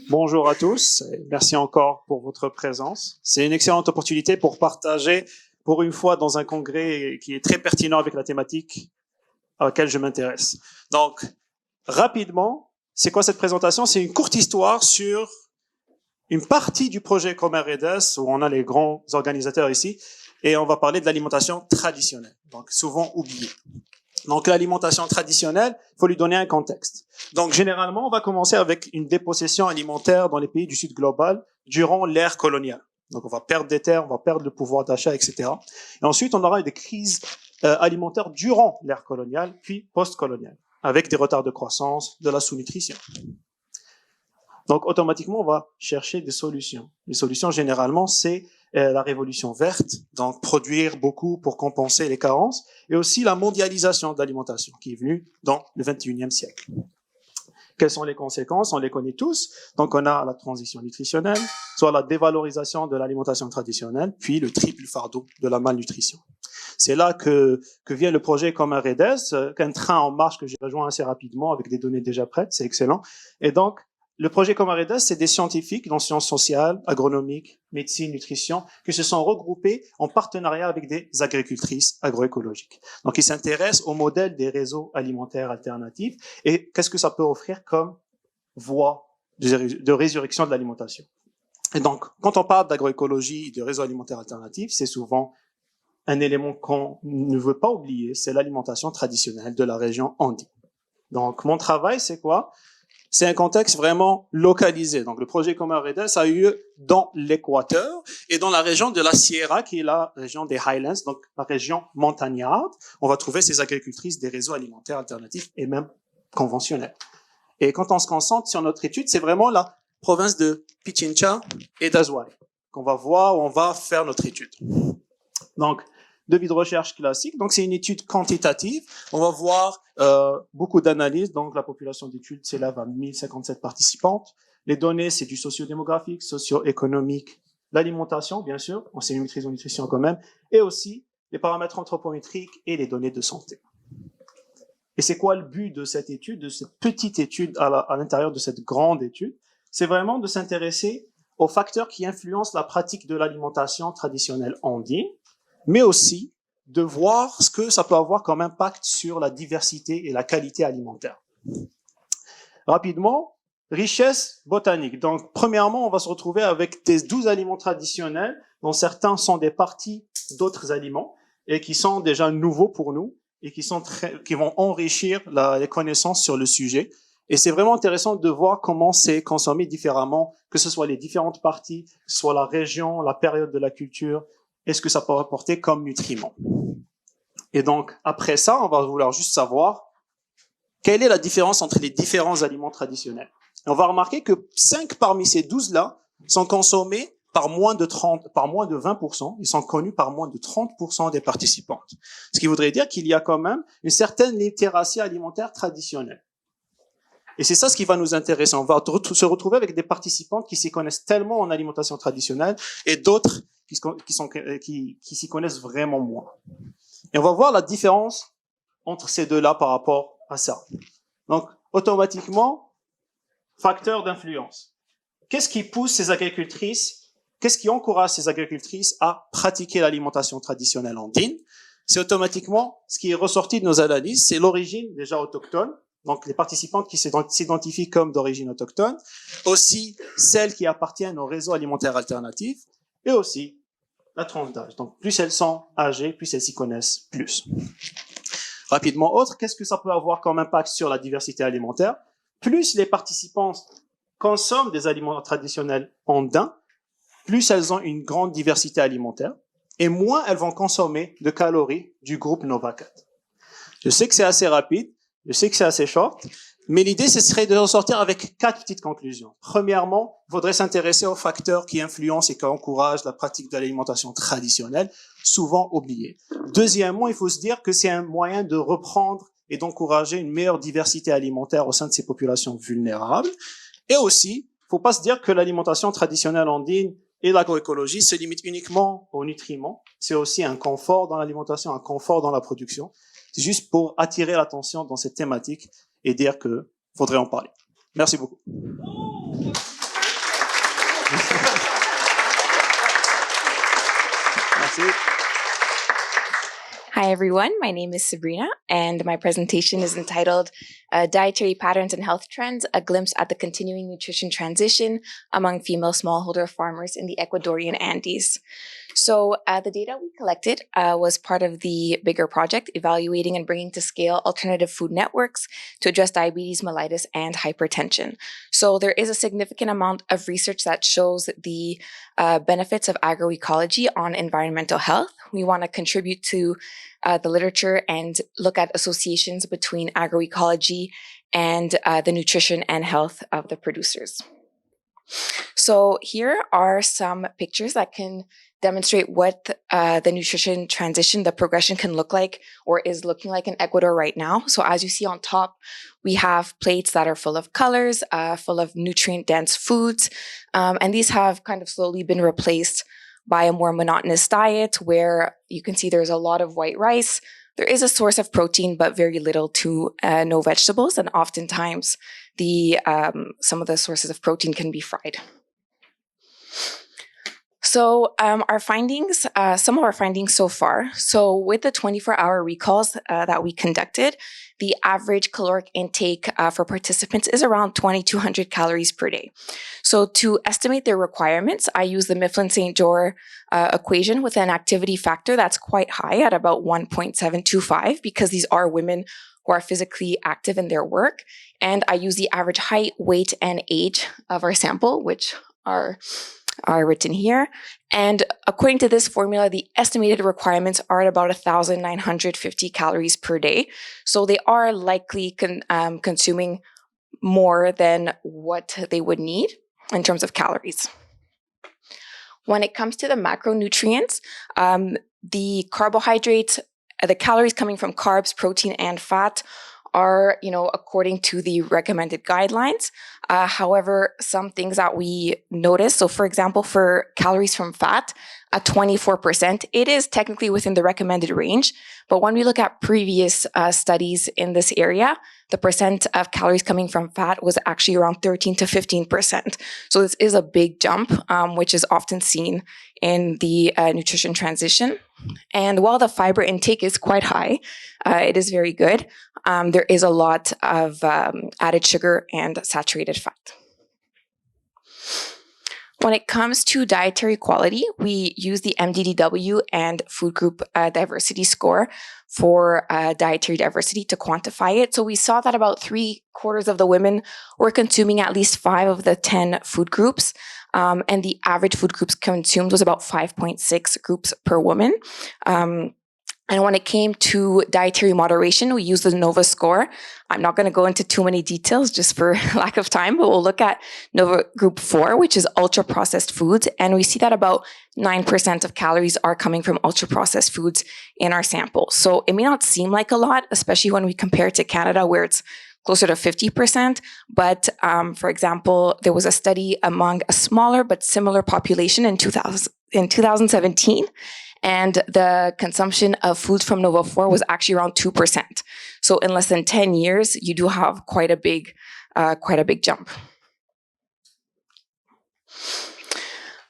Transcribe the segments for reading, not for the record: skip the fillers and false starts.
Bonjour à tous, et merci encore pour votre présence. C'est une excellente opportunité pour partager, pour une fois, dans un congrès qui est très pertinent avec la thématique à laquelle je m'intéresse. Donc, rapidement, c'est quoi cette présentation? C'est une courte histoire sur une partie du projet commun REDES, où on a les grands organisateurs ici, et on va parler de l'alimentation traditionnelle, donc souvent oubliée. Donc l'alimentation traditionnelle, il faut lui donner un contexte. Donc généralement, on va commencer avec une dépossession alimentaire dans les pays du Sud global durant l'ère coloniale. Donc on va perdre des terres, on va perdre le pouvoir d'achat, etc. Et ensuite, on aura des crises alimentaires durant l'ère coloniale, puis post-coloniale, avec des retards de croissance, de la sous-nutrition. Donc automatiquement, on va chercher des solutions. Les solutions, généralement, c'est la révolution verte, donc produire beaucoup pour compenser les carences, et aussi la mondialisation de l'alimentation qui est venue dans le 21e siècle. Quelles sont les conséquences? On les connaît tous. Donc on a la transition nutritionnelle, soit la dévalorisation de l'alimentation traditionnelle, puis le triple fardeau de la malnutrition. C'est là que vient le projet comme un REDES, qu'un train en marche que j'ai rejoint assez rapidement avec des données déjà prêtes, c'est excellent. Et donc, le projet Comarides, c'est des scientifiques dans sciences sociales, agronomiques, médecine, nutrition, qui se sont regroupés en partenariat avec des agricultrices agroécologiques. Donc, ils s'intéressent au modèle des réseaux alimentaires alternatifs et qu'est-ce que ça peut offrir comme voie de résurrection de l'alimentation. Et donc, quand on parle d'agroécologie et de réseaux alimentaires alternatifs, c'est souvent un élément qu'on ne veut pas oublier, c'est l'alimentation traditionnelle de la région andine. Donc, mon travail, c'est quoi? C'est un contexte vraiment localisé. Donc, le projet commun REDES a eu lieu dans l'Équateur et dans la région de la Sierra, qui est la région des Highlands, donc la région montagnarde. On va trouver ces agricultrices des réseaux alimentaires alternatifs et même conventionnels. Et quand on se concentre sur notre étude, c'est vraiment la province de Pichincha et d'Azueck qu'on va voir où on va faire notre étude. Donc, devis de recherche classique. Donc, c'est une étude quantitative. On va voir beaucoup d'analyses. Donc, la population d'études s'élève à 1057 participantes. Les données, c'est du socio-démographique, socio-économique, l'alimentation, bien sûr. On sait une maîtrise en nutrition quand même. Et aussi, les paramètres anthropométriques et les données de santé. Et c'est quoi le but de cette étude, de cette petite étude à l'intérieur de cette grande étude? C'est vraiment de s'intéresser aux facteurs qui influencent la pratique de l'alimentation traditionnelle andine, mais aussi de voir ce que ça peut avoir comme impact sur la diversité et la qualité alimentaire. Rapidement, richesse botanique. Donc, premièrement, on va se retrouver avec des 12 aliments traditionnels, dont certains sont des parties d'autres aliments, et qui sont déjà nouveaux pour nous, et qui vont enrichir les connaissances sur le sujet. Et c'est vraiment intéressant de voir comment c'est consommé différemment, que ce soit les différentes parties, que ce soit la région, la période de la culture, et ce que ça peut apporter comme nutriments. Et donc, après ça, on va vouloir juste savoir quelle est la différence entre les différents aliments traditionnels. Et on va remarquer que 5 parmi ces 12-là sont consommés par moins de 20%, ils sont connus par moins de 30% des participantes. Ce qui voudrait dire qu'il y a quand même une certaine littératie alimentaire traditionnelle. Et c'est ça ce qui va nous intéresser. On va se retrouver avec des participantes qui s'y connaissent tellement en alimentation traditionnelle et d'autres qui s'y connaissent vraiment moins. Et on va voir la différence entre ces deux-là par rapport à ça. Donc, automatiquement, facteur d'influence. Qu'est-ce qui pousse ces agricultrices, qu'est-ce qui encourage ces agricultrices à pratiquer l'alimentation traditionnelle andine? C'est automatiquement ce qui est ressorti de nos analyses, c'est l'origine déjà autochtone, donc les participantes qui s'identifient comme d'origine autochtone, aussi celles qui appartiennent au réseau alimentaire alternatif, et aussi la tranche d'âge. Donc, plus elles sont âgées, plus elles s'y connaissent plus. Rapidement, qu'est-ce que ça peut avoir comme impact sur la diversité alimentaire? Plus les participants consomment des aliments traditionnels andins, plus elles ont une grande diversité alimentaire, et moins elles vont consommer de calories du groupe Novacat. Je sais que c'est assez rapide, je sais que c'est assez short, mais l'idée, ce serait de ressortir avec 4 petites conclusions. Premièrement, il faudrait s'intéresser aux facteurs qui influencent et qui encouragent la pratique de l'alimentation traditionnelle, souvent oubliée. Deuxièmement, il faut se dire que c'est un moyen de reprendre et d'encourager une meilleure diversité alimentaire au sein de ces populations vulnérables. Et aussi, il ne faut pas se dire que l'alimentation traditionnelle andine et l'agroécologie se limitent uniquement aux nutriments. C'est aussi un confort dans l'alimentation, un confort dans la production. C'est juste pour attirer l'attention dans cette thématique et dire que faudrait en parler. Merci beaucoup. Merci. Hi, everyone. My name is Sabrina, and my presentation is entitled Dietary Patterns and Health Trends, a Glimpse at the Continuing Nutrition Transition Among Female Smallholder Farmers in the Ecuadorian Andes. So the data we collected was part of the bigger project, evaluating and bringing to scale alternative food networks to address diabetes, mellitus, and hypertension. So there is a significant amount of research that shows the benefits of agroecology on environmental health. We want to contribute to the literature and look at associations between agroecology and the nutrition and health of the producers. So here are some pictures that can demonstrate what the nutrition transition, the progression can look like or is looking like in Ecuador right now. So as you see on top, we have plates that are full of colors, full of nutrient-dense foods, and these have kind of slowly been replaced by a more monotonous diet where you can see there's a lot of white rice. There is a source of protein, but very little to no vegetables, and oftentimes some of the sources of protein can be fried. So our findings, some of our findings so far. So with the 24-hour recalls that we conducted, the average caloric intake for participants is around 2,200 calories per day. So to estimate their requirements, I use the Mifflin-St. Jeor equation with an activity factor that's quite high at about 1.725 because these are women who are physically active in their work. And I use the average height, weight, and age of our sample, which are written here. And according to this formula, the estimated requirements are at about 1,950 calories per day. So they are likely consuming more than what they would need in terms of calories. When it comes to the macronutrients, the carbohydrates, the calories coming from carbs, protein, and fat are, according to the recommended guidelines. However, some things that we notice, so for example, for calories from fat at 24%, it is technically within the recommended range. But when we look at previous studies in this area, the percent of calories coming from fat was actually around 13 to 15%. So this is a big jump, which is often seen in the nutrition transition. And while the fiber intake is quite high, it is very good. There is a lot of added sugar and saturated fat. When it comes to dietary quality, we use the MDDW and food group diversity score for dietary diversity to quantify it. So we saw that about 3/4 of the women were consuming at least 5 of the 10 food groups. And the average food groups consumed was about 5.6 groups per woman. And when it came to dietary moderation, we used the NOVA score. I'm not going to go into too many details just for lack of time, but we'll look at NOVA group 4, which is ultra-processed foods. And we see that about 9% of calories are coming from ultra-processed foods in our sample. So it may not seem like a lot, especially when we compare it to Canada, where it's closer to 50%. But for example, there was a study among a smaller but similar population in 2017. And the consumption of foods from NOVA 4 was actually around 2%. So in less than 10 years, you do have quite a big jump.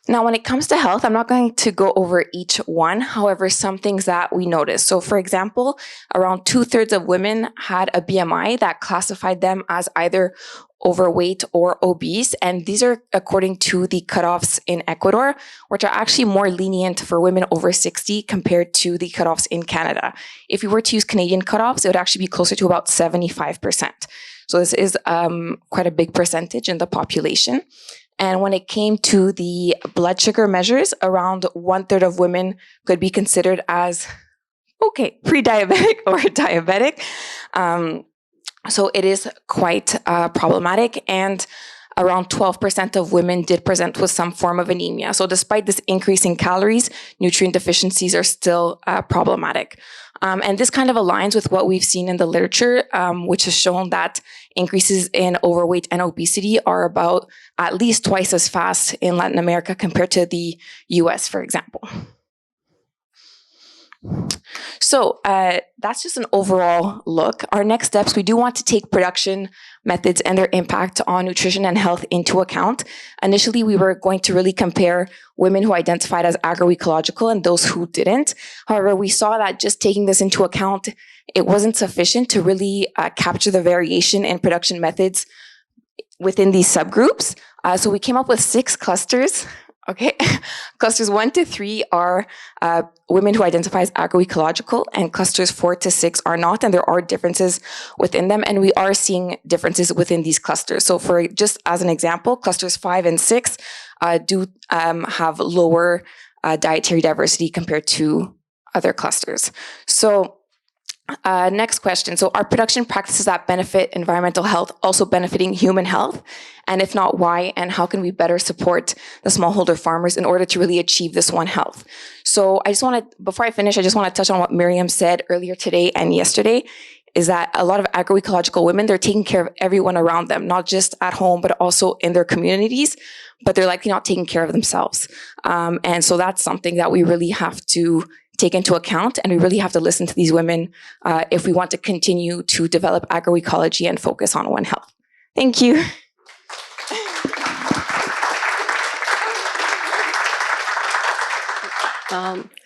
Now, when it comes to health, I'm not going to go over each one. However, some things that we noticed. So for example, around 2/3 of women had a BMI that classified them as either overweight or obese. And these are according to the cutoffs in Ecuador, which are actually more lenient for women over 60 compared to the cutoffs in Canada. If we were to use Canadian cutoffs, it would actually be closer to about 75%. So this is quite a big percentage in the population. And when it came to the blood sugar measures, around 1/3 of women could be considered as, pre-diabetic or diabetic. So it is quite problematic, and around 12% of women did present with some form of anemia. So despite this increase in calories, nutrient deficiencies are still problematic. And this kind of aligns with what we've seen in the literature, which has shown that increases in overweight and obesity are about at least twice as fast in Latin America compared to the US, for example. So that's just an overall look. Our next steps, we do want to take production methods and their impact on nutrition and health into account. Initially, we were going to really compare women who identified as agroecological and those who didn't. However, we saw that just taking this into account, it wasn't sufficient to really capture the variation in production methods within these subgroups. So we came up with 6 clusters. Okay, clusters 1 to 3 are women who identify as agroecological, and clusters 4 to 6 are not, and there are differences within them, and we are seeing differences within these clusters. So for just as an example, clusters 5 and 6 do have lower dietary diversity compared to other clusters. So next question. So are production practices that benefit environmental health also benefiting human health? And if not, why? And how can we better support the smallholder farmers in order to really achieve this One Health? So I just want to, before I finish, I just want to touch on what Miriam said earlier today and yesterday, is that a lot of agroecological women, they're taking care of everyone around them, not just at home, but also in their communities, but they're likely not taking care of themselves. And so that's something that we really have to take into account, and we really have to listen to these women if we want to continue to develop agroecology and focus on One Health. Thank you.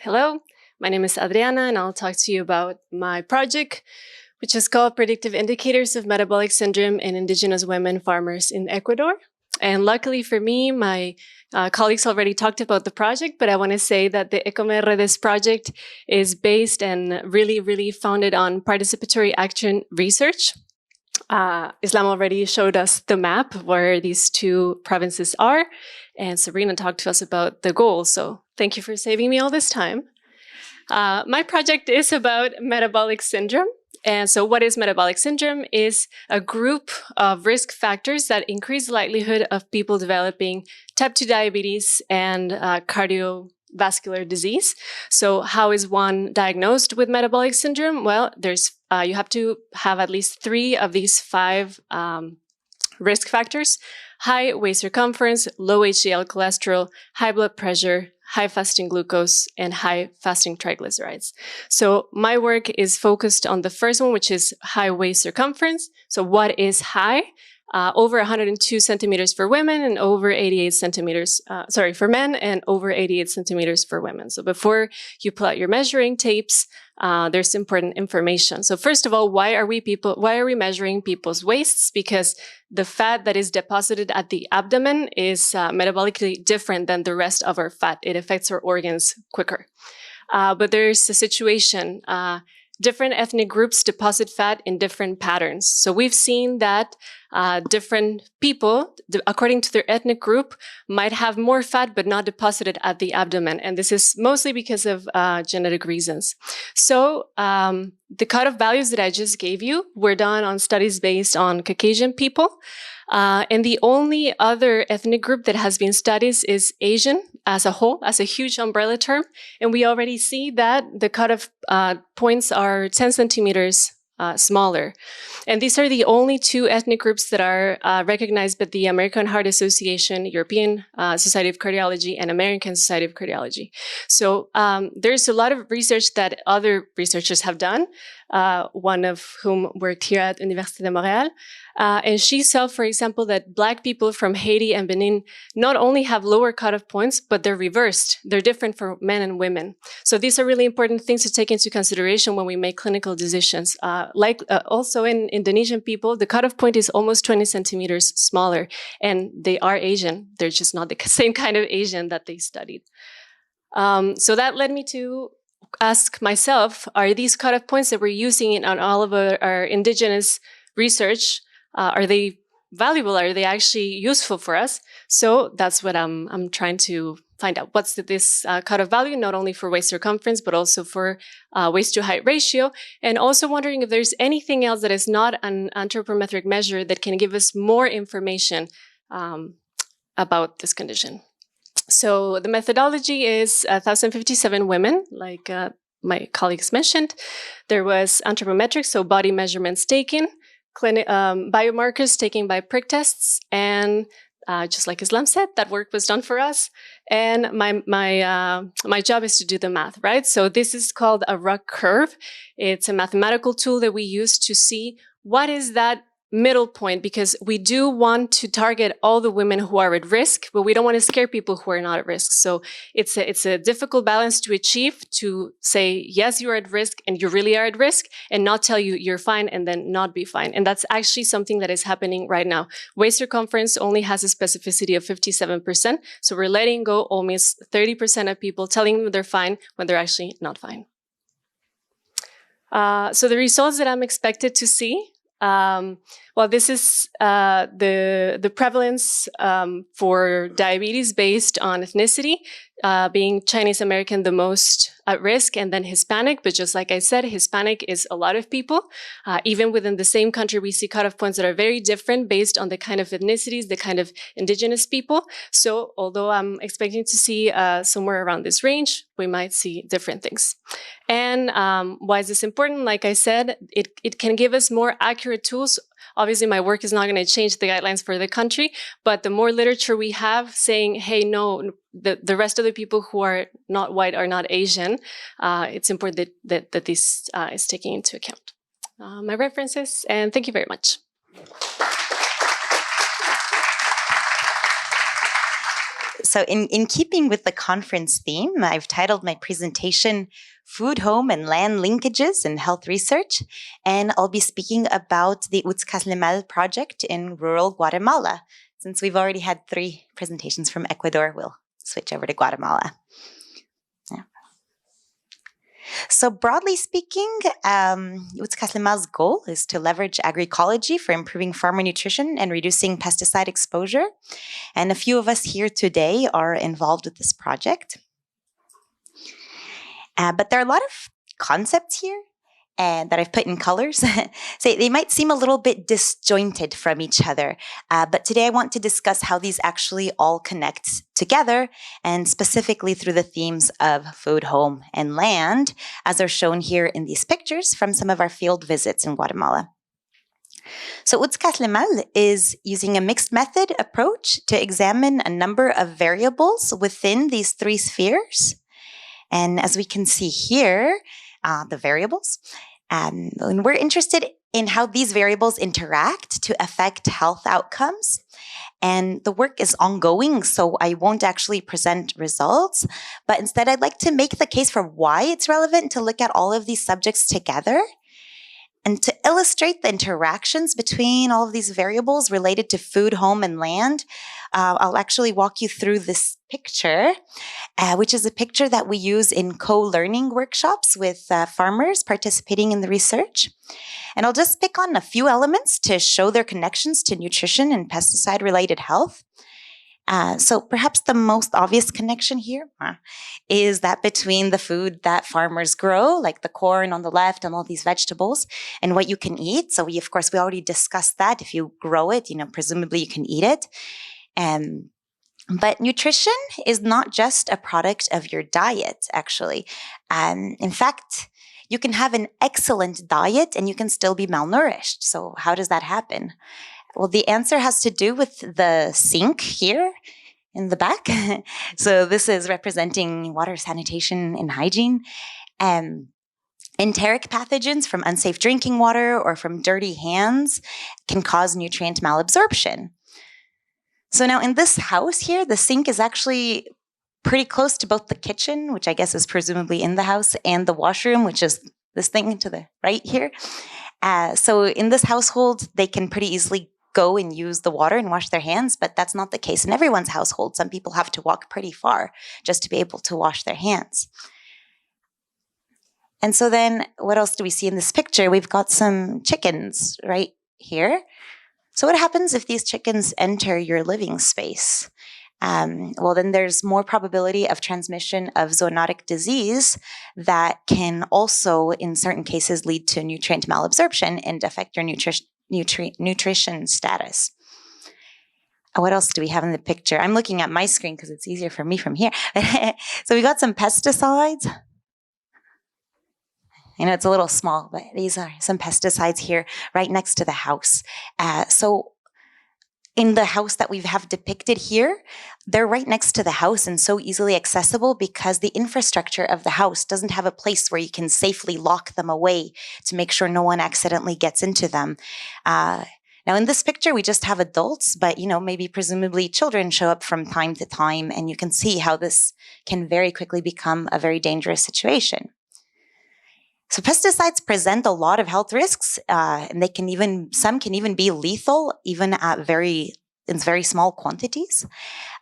Hello, my name is Adriana, and I'll talk to you about my project, which is called Predictive Indicators of Metabolic Syndrome in Indigenous Women Farmers in Ecuador. And luckily for me, my colleagues already talked about the project, but I want to say that the Ecomerredes project is based and really founded on participatory action research. Islam already showed us the map where these 2 provinces are, and Sabrina talked to us about the goals. So thank you for saving me all this time. My project is about metabolic syndrome. And so what is metabolic syndrome is a group of risk factors that increase the likelihood of people developing type 2 diabetes and cardiovascular disease. So how is one diagnosed with metabolic syndrome? Well, you have to have at least 3 of these 5 risk factors: high waist circumference, low HDL cholesterol, high blood pressure, high fasting glucose, and high fasting triglycerides. So my work is focused on the first one, which is high waist circumference. So what is high? Over 102 centimeters for women and over 88 centimeters, for men, and over 88 centimeters for women. So before you pull out your measuring tapes, there's important information. So first of all, why are we measuring people's waists? Because the fat that is deposited at the abdomen is metabolically different than the rest of our fat. It affects our organs quicker. But there's a situation. Different ethnic groups deposit fat in different patterns. So we've seen that different people, according to their ethnic group, might have more fat but not deposited at the abdomen. And this is mostly because of genetic reasons. So the cutoff values that I just gave you were done on studies based on Caucasian people. And the only other ethnic group that has been studied is Asian as a whole, as a huge umbrella term. And we already see that the cutoff points are 10 centimeters smaller. And these are the only 2 ethnic groups that are recognized by the American Heart Association, European Society of Cardiology, and American Society of Cardiology. So there's a lot of research that other researchers have done, one of whom worked here at Université de Montréal. And she saw, for example, that Black people from Haiti and Benin not only have lower cutoff points, but they're reversed. They're different for men and women. So these are really important things to take into consideration when we make clinical decisions. Also in Indonesian people, the cutoff point is almost 20 centimeters smaller, and they are Asian. They're just not the same kind of Asian that they studied. So that led me to ask myself, are these cutoff points that we're using in on all of our indigenous research, are they valuable? Are they actually useful for us? So that's what I'm trying to find out. What's this cutoff value, not only for waist circumference, but also for waist to height ratio, and also wondering if there's anything else that is not an anthropometric measure that can give us more information about this condition. So the methodology is 1,057 women, like my colleagues mentioned. There was anthropometrics, so body measurements taken, biomarkers taken by prick tests, and Just like Islam said, that work was done for us. And my job is to do the math, right? So this is called a RUC curve. It's a mathematical tool that we use to see what is that middle point, because we do want to target all the women who are at risk, but we don't want to scare people who are not at risk. So it's a difficult balance to achieve, to say, yes, you're at risk and you really are at risk, and not tell you you're fine and then not be fine. And that's actually something that is happening right now. Waist circumference only has a specificity of 57%. So we're letting go almost 30% of people, telling them they're fine when they're actually not fine. So the results that I'm expected to see, well, this is the prevalence for diabetes based on ethnicity, being Chinese American the most at risk, and then Hispanic. But just like I said, Hispanic is a lot of people. Even within the same country, we see cutoff points that are very different based on the kind of ethnicities, the kind of indigenous people. So although I'm expecting to see somewhere around this range, we might see different things. And why is this important? Like I said, it can give us more accurate tools. Obviously, my work is not going to change the guidelines for the country, but the more literature we have saying, hey, no, the rest of the people who are not white are not Asian, it's important that this is taken into account. My references, and thank you very much. So in keeping with the conference theme, I've titled my presentation Food, Home, and Land Linkages in Health Research, and I'll be speaking about the Utzcaslemal project in rural Guatemala. Since we've already had 3 presentations from Ecuador, we'll switch over to Guatemala. Yeah. So broadly speaking, Utzcaslemal's goal is to leverage agroecology for improving farmer nutrition and reducing pesticide exposure. And a few of us here today are involved with this project. But there are a lot of concepts here that I've put in colors. So they might seem a little bit disjointed from each other. But today I want to discuss how these actually all connect together, and specifically through the themes of food, home, and land, as are shown here in these pictures from some of our field visits in Guatemala. So Utzcaslemal is using a mixed method approach to examine a number of variables within these 3 spheres. And as we can see here, the variables, and we're interested in how these variables interact to affect health outcomes. And the work is ongoing, so I won't actually present results, but instead I'd like to make the case for why it's relevant to look at all of these subjects together. And to illustrate the interactions between all of these variables related to food, home, and land, I'll actually walk you through this picture, which is a picture that we use in co-learning workshops with farmers participating in the research. And I'll just pick on a few elements to show their connections to nutrition and pesticide-related health. So perhaps the most obvious connection here is that between the food that farmers grow, like the corn on the left and all these vegetables, and what you can eat. So we already discussed that. If you grow it, presumably you can eat it. But nutrition is not just a product of your diet, actually. In fact, you can have an excellent diet and you can still be malnourished. So how does that happen? Well, the answer has to do with the sink here in the back. So this is representing water, sanitation, and hygiene. Enteric pathogens from unsafe drinking water or from dirty hands can cause nutrient malabsorption. So now in this house here, the sink is actually pretty close to both the kitchen, which I guess is presumably in the house, and the washroom, which is this thing to the right here. So in this household, they can pretty easily go and use the water and wash their hands, but that's not the case in everyone's household. Some people have to walk pretty far just to be able to wash their hands. And so then what else do we see in this picture? We've got some chickens right here. So what happens if these chickens enter your living space? Well, then there's more probability of transmission of zoonotic disease that can also, in certain cases, lead to nutrient malabsorption and affect your nutrition status. What else do we have in the picture? I'm looking at my screen because it's easier for me from here. So we got some pesticides. I know it's a little small, but these are some pesticides here right next to the house. So in the house that we have depicted here, they're right next to the house and so easily accessible because the infrastructure of the house doesn't have a place where you can safely lock them away to make sure no one accidentally gets into them. Now, in this picture, we just have adults, but, maybe presumably children show up from time to time, and you can see how this can very quickly become a very dangerous situation. So pesticides present a lot of health risks, and some can even be lethal, even at in very small quantities.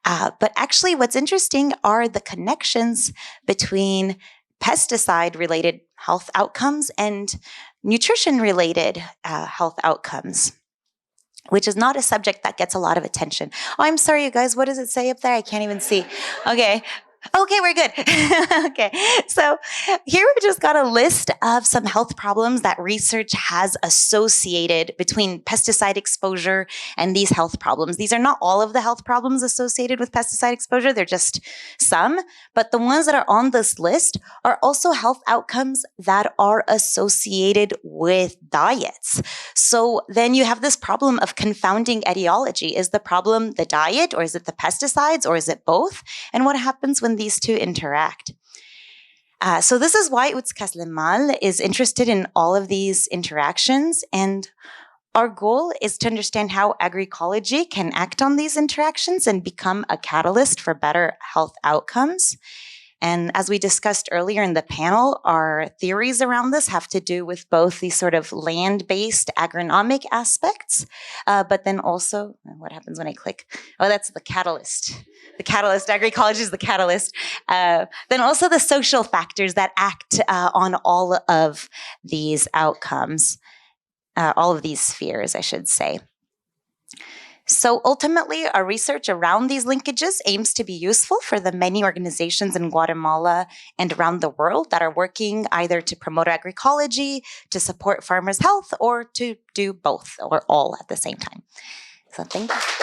But actually, what's interesting are the connections between pesticide-related health outcomes and nutrition-related health outcomes, which is not a subject that gets a lot of attention. Oh, I'm sorry, you guys. What does it say up there? I can't even see. Okay, we're good. Okay, so here we've just got a list of some health problems that research has associated between pesticide exposure and these health problems. These are not all of the health problems associated with pesticide exposure, they're just some, but the ones that are on this list are also health outcomes that are associated with diets. So then you have this problem of confounding etiology. Is the problem the diet, or is it the pesticides, or is it both? And what happens when these two interact? So this is why Utskas is interested in all of these interactions, and our goal is to understand how agroecology can act on these interactions and become a catalyst for better health outcomes. And as we discussed earlier in the panel, our theories around this have to do with both these sort of land-based agronomic aspects, but then also, what happens when I click? Oh, that's the catalyst. The catalyst, agroecology is the catalyst. Then also the social factors that act on all of these outcomes, all of these spheres, I should say. So ultimately, our research around these linkages aims to be useful for the many organizations in Guatemala and around the world that are working either to promote agroecology, to support farmers' health, or to do both or all at the same time. So thank you.